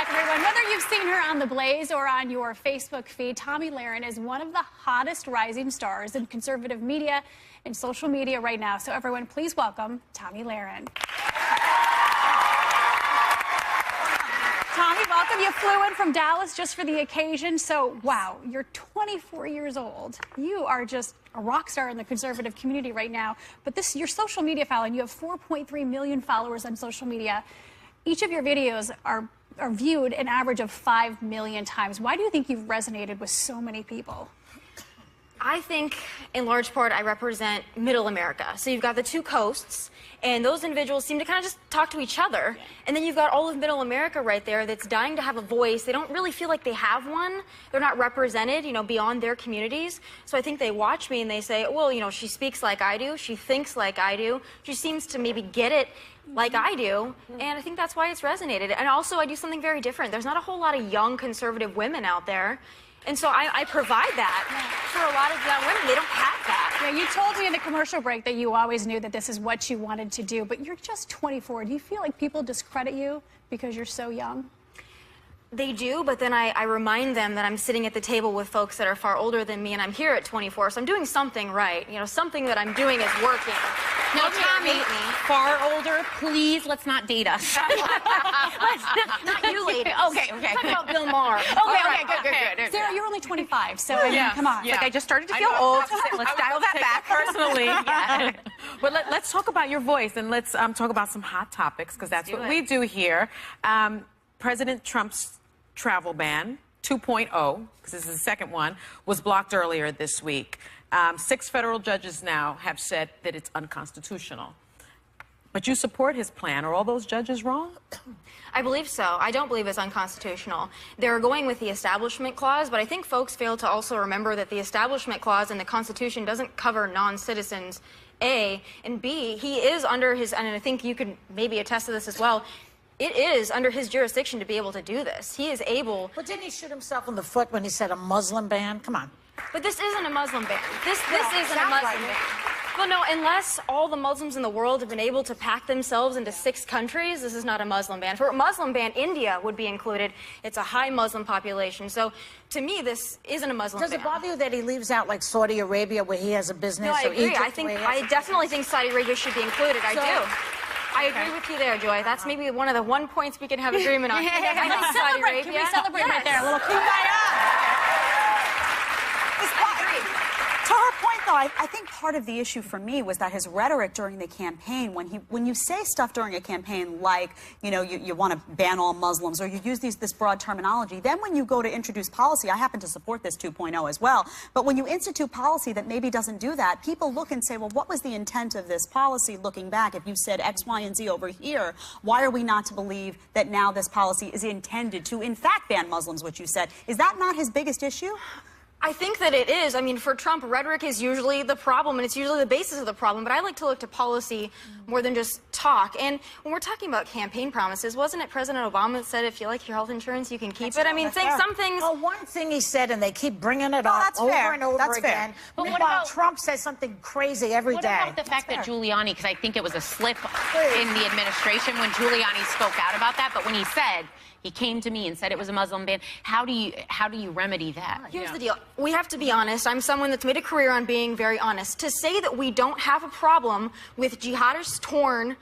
back, everyone. Whether you've seen her on The Blaze or on your Facebook feed, Tomi Lahren is one of the hottest rising stars in conservative media and social media right now. So everyone, please welcome Tomi Lahren. Tomi, welcome. You flew in from Dallas just for the occasion. So, wow, you're 24 years old. You are just a rock star in the conservative community right now. But this, your social media following, you have 4.3 million followers on social media. Each of your videos are viewed an average of 5 million times. Why do you think you've resonated with so many people? I think, in large part, I represent middle America. So you've got the two coasts, and those individuals seem to kind of just talk to each other. Yeah. And then you've got all of middle America right there that's dying to have a voice. They don't really feel like they have one. They're not represented, you know, beyond their communities. So I think they watch me and they say, well, you know, she speaks like I do. She thinks like I do. She seems to maybe get it like I do, and I think that's why it's resonated. And also, I do something very different. There's not a whole lot of young conservative women out there, and so I provide that for a lot of young women. They don't have that. Yeah, you told me in the commercial break that you always knew that this is what you wanted to do, but you're just 24. Do you feel like people discredit you because you're so young? They do, but then I remind them that I'm sitting at the table with folks that are far older than me, and I'm here at 24, so I'm doing something right. You know, something that I'm doing is working. No, Tomi, far older, please, let's not date us. Not you, ladies. Okay. Talk about Bill Maher. Okay, good. Sarah, you're only 25, so I mean, come on. Yeah. Like I just started to feel old. Let's dial that back. Personally, yeah. But let's talk about your voice, and let's talk about some hot topics, because that's what we do here. President Trump's travel ban 2.0, because this is the second one, was blocked earlier this week. 6 federal judges now have said that it's unconstitutional. But you support his plan. Are all those judges wrong? I believe so. I don't believe it's unconstitutional. They're going with the Establishment Clause, but I think folks fail to also remember that the Establishment Clause in the Constitution doesn't cover non-citizens, A, and B, he is under his, and I think you could maybe attest to this as well, it is under his jurisdiction to be able to do this. He is able... But didn't he shoot himself in the foot when he said a Muslim ban? Come on. But this isn't a Muslim ban. This isn't a Muslim ban. Well, no, unless all the Muslims in the world have been able to pack themselves into 6 countries, this is not a Muslim ban. For a Muslim ban, India would be included. It's a high Muslim population. So, to me, this isn't a Muslim ban. Does it bother you that he leaves out, like, Saudi Arabia, where he has a business? No, I agree. Egypt, I definitely think Saudi Arabia should be included. I do. I agree with you there, Joy. That's maybe one of the points we can have agreement on. I think Saudi Arabia. Can we celebrate right there? A little kumbaya. To her point, though, I think part of the issue for me was that his rhetoric during the campaign, when you say stuff during a campaign like, you know, you want to ban all Muslims, or you use this broad terminology, then when you go to introduce policy, I happen to support this 2.0 as well, but when you institute policy that maybe doesn't do that, people look and say, well, what was the intent of this policy looking back? If you said X, Y, and Z over here, why are we not to believe that now this policy is intended to, in fact, ban Muslims, which you said? Is that not his biggest issue? I think that it is. I mean, for Trump, rhetoric is usually the problem, and it's usually the basis of the problem. But I like to look to policy more than just talk. And when we're talking about campaign promises, wasn't it President Obama that said, if you like your health insurance, you can keep it? I mean, some things... Well, one thing he said, and they keep bringing it up over and over again. But what about Trump says something crazy every day? What about the fact that Giuliani, because I think it was a slip in the administration when Giuliani spoke out about that, but when he said... He came to me and said it was a Muslim ban. How do you remedy that? Here's the deal. We have to be honest. I'm someone that's made a career on being very honest. To say that we don't have a problem with jihadists torn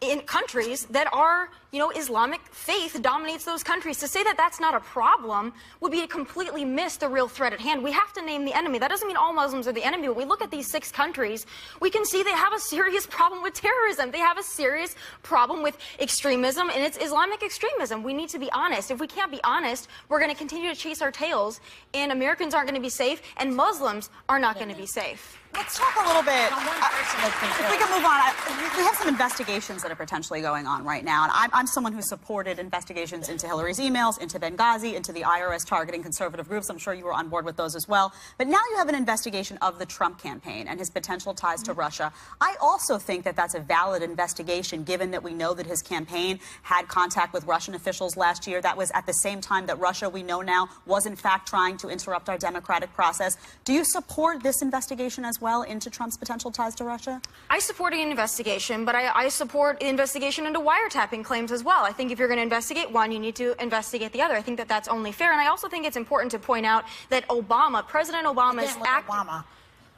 in countries that are, you know, Islamic faith dominates those countries. To say that that's not a problem would be to completely miss the real threat at hand. We have to name the enemy. That doesn't mean all Muslims are the enemy. When we look at these 6 countries, we can see they have a serious problem with terrorism. They have a serious problem with extremism, and it's Islamic extremism. We need to be honest. If we can't be honest, we're going to continue to chase our tails, and Americans aren't going to be safe, and Muslims are not going to be safe. Let's talk a little bit. If we can move on, we have some investigations that are potentially going on right now, and I'm someone who supported investigations into Hillary's emails, into Benghazi, into the IRS targeting conservative groups. I'm sure you were on board with those as well. But now you have an investigation of the Trump campaign and his potential ties to Russia. I also think that that's a valid investigation, given that we know that his campaign had contact with Russian officials last year. That was at the same time that Russia, we know now, was in fact trying to interrupt our democratic process. Do you support this investigation as well? well into Trump's potential ties to Russia? I support an investigation, but I support the investigation into wiretapping claims as well. I think if you're going to investigate one, you need to investigate the other. I think that that's only fair. And I also think it's important to point out that President Obama's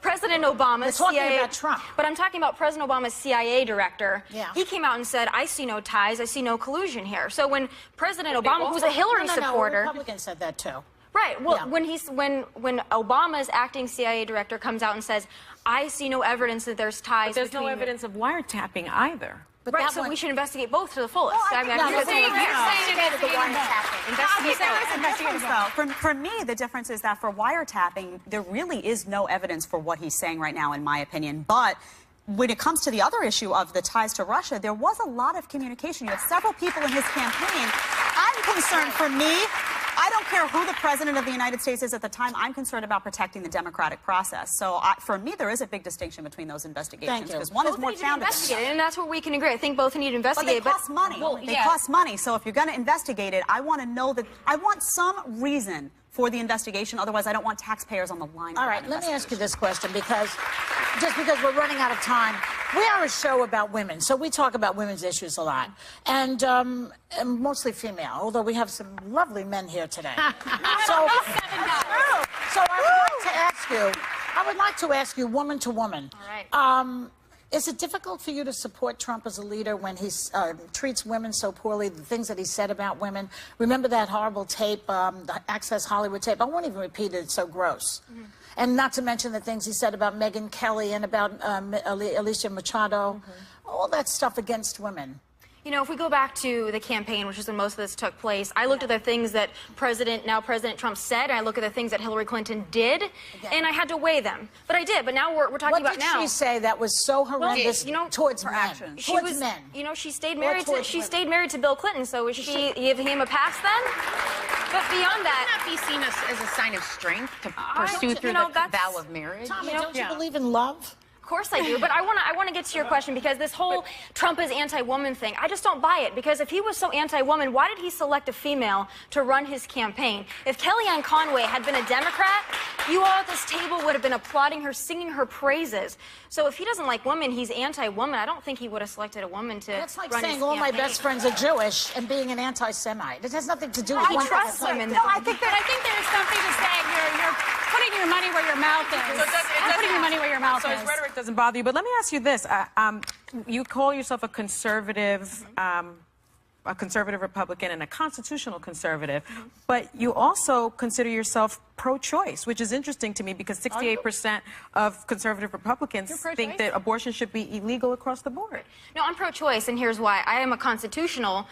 President Obama's CIA, about Trump. But I'm talking about President Obama's CIA director. Yeah. He came out and said, I see no ties, I see no collusion here. So when President Obama, who's a Hillary supporter... Republicans said that too. Right. Well, when Obama's acting CIA director comes out and says, I see no evidence that there's ties But there's no evidence of wiretapping either. But right, so we should investigate both to the fullest. For me, the difference is that for wiretapping, there really is no evidence for what he's saying right now, in my opinion. But when it comes to the other issue of the ties to Russia, there was a lot of communication. You had several people in his campaign. I'm concerned, for me, I don't care who the president of the United States is at the time. I'm concerned about protecting the democratic process. So for me, there is a big distinction between those investigations because one is more founded than the other. And that's where we can agree. I think both need to investigate. But they cost money. They cost money. So if you're going to investigate it, I want to know that I want some reason for the investigation. Otherwise, I don't want taxpayers on the line. All right, let me ask you this question because we're running out of time. We are a show about women, so we talk about women's issues a lot, and mostly female, although we have some lovely men here today. So I would like to ask you, woman to woman. All right. Is it difficult for you to support Trump as a leader when he treats women so poorly, the things that he said about women? Remember that horrible tape, the Access Hollywood tape? I won't even repeat it, it's so gross. Mm-hmm. And not to mention the things he said about Megyn Kelly and about Alicia Machado, all that stuff against women. You know, if we go back to the campaign, which is when most of this took place, I looked at the things that President Trump said, and I look at the things that Hillary Clinton did, and I had to weigh them. But I did. But now we're talking about now. What did she say that was so horrendous towards men? Towards men. You know, she stayed married to Bill Clinton, so was she giving him a pass then? But beyond that, would that be seen as a sign of strength to pursue through the vow of marriage? Tommy, don't you believe in love? Of course I do, but I want to get to your question because this whole Trump is anti-woman thing, I just don't buy it because if he was so anti-woman, why did he select a female to run his campaign? If Kellyanne Conway had been a Democrat, you all at this table would have been applauding her, singing her praises. So if he doesn't like women, he's anti-woman. I don't think he would have selected a woman to That's like run saying his all campaign. my best friends are Jewish and being an anti-Semite. It has nothing to do with I trust women. No, I think there's something to say you're putting your money where your mouth is. Putting your money where your mouth is. So his rhetoric doesn't bother you, but let me ask you this. You call yourself a conservative Republican and a constitutional conservative, but you also consider yourself pro-choice, which is interesting to me because 68% of conservative Republicans think that abortion should be illegal across the board. No, I'm pro-choice, and here's why. I am a constitutional,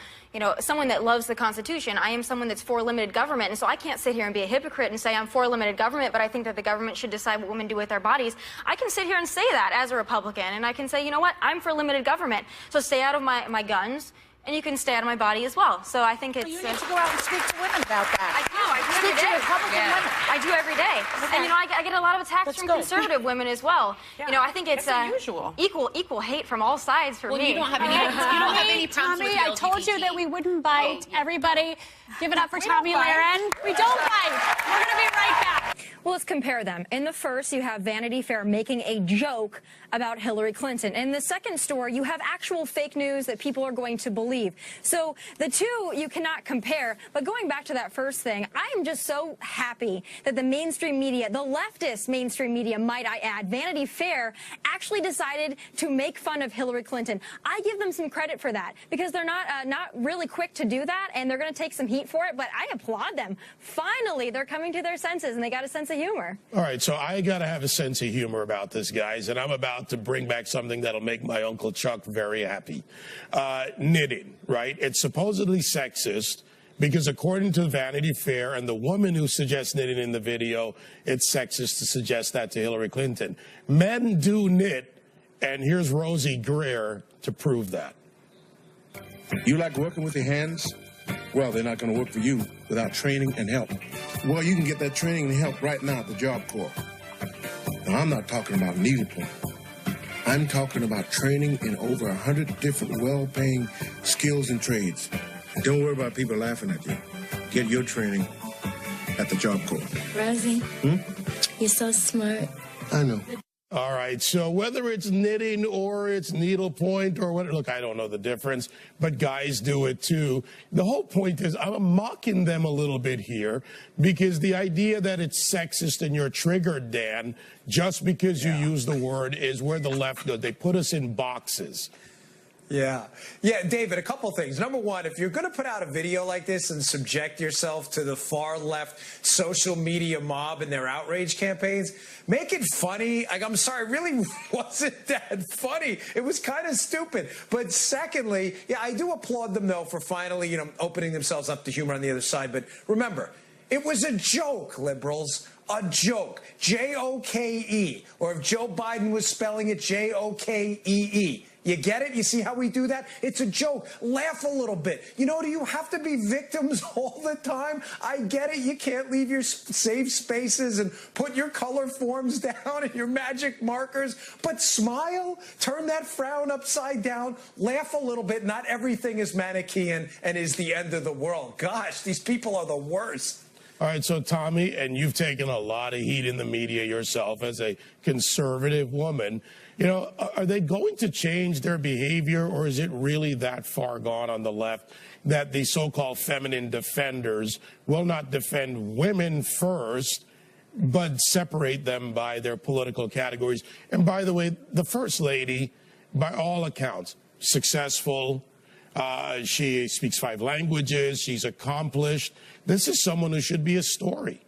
someone that loves the Constitution. I am someone that's for limited government, and so I can't sit here and be a hypocrite and say I'm for limited government, but I think that the government should decide what women do with their bodies. I can sit here and say that as a Republican, and I can say, you know what, I'm for limited government, so stay out of my guns. And you can stay out of my body as well. So I think it's... You need to go out and speak to women about that. I do every day. Women. I do every day. Okay. And, I get a lot of attacks from conservative women as well. Yeah. I think it's unusual. Equal hate from all sides for me. You don't have any problems with Tommy, I told you that we wouldn't bite. Everybody, give it up for Tommy Lahren. We don't bite. We're going to be right back. Well, let's compare them. In the first, you have Vanity Fair making a joke about Hillary Clinton. In the second story, you have actual fake news that people are going to believe. So the two you cannot compare. But going back to that first thing, I am just so happy that the mainstream media, the leftist mainstream media, might I add, Vanity Fair, actually decided to make fun of Hillary Clinton. I give them some credit for that because they're not really quick to do that, and they're going to take some heat for it. But I applaud them. Finally, they're coming to their senses, and they got a sense of humor. All right, so I got to have a sense of humor about this, guys, and I'm about to bring back something that'll make my Uncle Chuck very happy. Knitting, right? It's supposedly sexist because according to Vanity Fair and the woman who suggests knitting in the video, it's sexist to suggest that to Hillary Clinton. Men do knit, and here's Rosie Greer to prove that. You like working with your hands? Well, they're not going to work for you without training and help. Well, you can get that training and help right now at the Job Corps. Now, I'm not talking about needlepoint. I'm talking about training in over 100 different well-paying skills and trades. And don't worry about people laughing at you. Get your training at the Job Corps. Rosie, you're so smart. I know. All right, so whether it's knitting or it's needlepoint or what, look, I don't know the difference, but guys do it too. The whole point is I'm mocking them a little bit here because the idea that it's sexist and you're triggered, Dan, just because you use the word is where the left goes. They put us in boxes. Yeah. Yeah, David, a couple things. Number one, if you're going to put out a video like this and subject yourself to the far left social media mob and their outrage campaigns, make it funny. Like, I'm sorry, it really wasn't that funny. It was kind of stupid. But secondly, yeah, I do applaud them, though, for finally, you know, opening themselves up to humor on the other side. But remember, it was a joke, liberals. A joke. J-O-K-E. Or if Joe Biden was spelling it J-O-K-E-E. You get it? You see how we do that? It's a joke. Laugh a little bit. You know, do you have to be victims all the time? I get it. You can't leave your safe spaces and put your color forms down and your magic markers. But smile. Turn that frown upside down. Laugh a little bit. Not everything is Manichaean and is the end of the world. Gosh, these people are the worst. All right, so Tomi, and you've taken a lot of heat in the media yourself as a conservative woman. You know, are they going to change their behavior, or is it really that far gone on the left that the so-called feminine defenders will not defend women first, but separate them by their political categories? And by the way, the First Lady, by all accounts, successful. She speaks 5 languages. She's accomplished. This is someone who should be a story.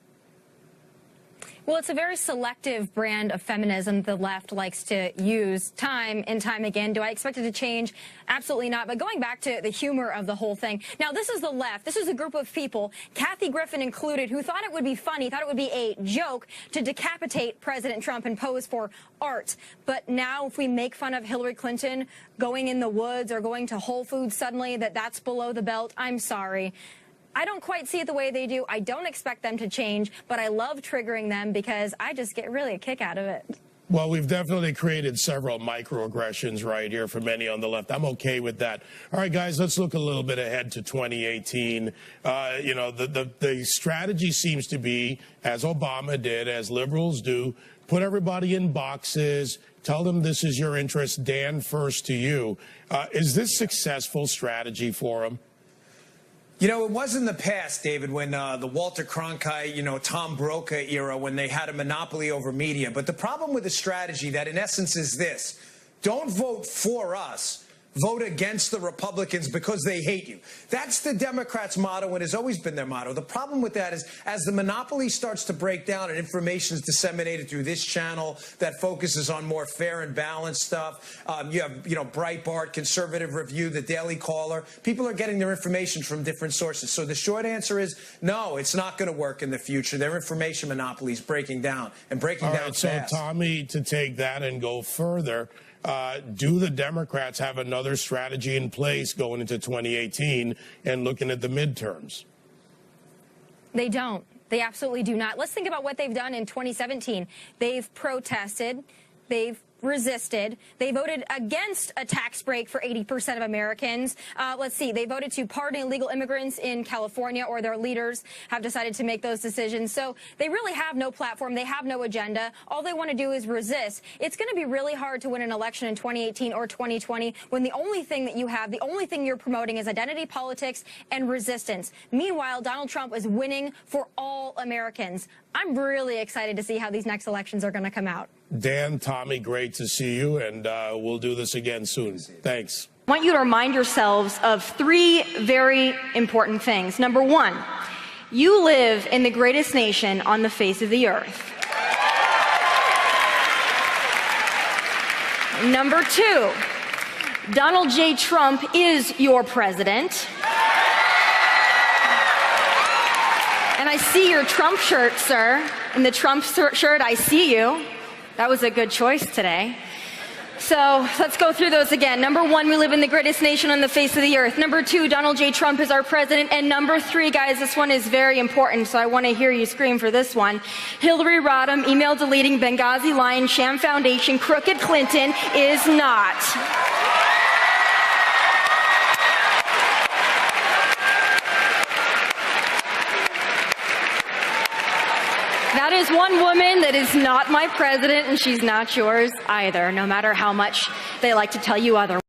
Well, it's a very selective brand of feminism the left likes to use time and time again. Do I expect it to change? Absolutely not. But going back to the humor of the whole thing. Now, this is the left. This is a group of people, Kathy Griffin included, who thought it would be funny, thought it would be a joke to decapitate President Trump and pose for art. But now if we make fun of Hillary Clinton going in the woods or going to Whole Foods suddenly, that's below the belt, I'm sorry. I don't quite see it the way they do. I don't expect them to change, but I love triggering them because I just get really a kick out of it. Well, we've definitely created several microaggressions right here for many on the left. I'm okay with that. All right, guys, let's look a little bit ahead to 2018. You know, the strategy seems to be, as Obama did, as liberals do, put everybody in boxes, tell them this is your interest. Dan, first to you. Is this successful strategy for them? You know, it was in the past, David, when the Walter Cronkite, you know, Tom Brokaw era, when they had a monopoly over media. But the problem with the strategy that, in essence, is this. Don't vote for us. Vote against the Republicans because they hate you. That's the Democrats' motto and has always been their motto. The problem with that is as the monopoly starts to break down and information is disseminated through this channel that focuses on more fair and balanced stuff, you have, you know, Breitbart, Conservative Review, The Daily Caller. People are getting their information from different sources. So the short answer is no, it's not going to work in the future. Their information monopoly is breaking down and breaking down fast. So, Tomi, to take that and go further, do the Democrats have another strategy in place going into 2018 and looking at the midterms? They don't. They absolutely do not. Let's think about what they've done in 2017. They've protested. They've resisted. They voted against a tax break for 80% of Americans. Let's see. They voted to pardon illegal immigrants in California, or their leaders have decided to make those decisions. So they really have no platform. They have no agenda. All they want to do is resist. It's going to be really hard to win an election in 2018 or 2020 when the only thing that you have, the only thing you're promoting is identity politics and resistance. Meanwhile, Donald Trump is winning for all Americans. I'm really excited to see how these next elections are going to come out. Dan, Tomi, great to see you, and we'll do this again soon. Thanks. I want you to remind yourselves of 3 very important things. Number 1, you live in the greatest nation on the face of the earth. Number 2, Donald J. Trump is your president. And I see your Trump shirt, sir. In the Trump shirt, I see you. That was a good choice today. So let's go through those again. Number 1, we live in the greatest nation on the face of the earth. Number 2, Donald J. Trump is our president. And number 3, guys, this one is very important, so I want to hear you scream for this one. Hillary Rodham, email deleting, Benghazi lying, sham foundation, crooked Clinton is not. that is one woman that is not my president, and she's not yours either, no matter how much they like to tell you otherwise.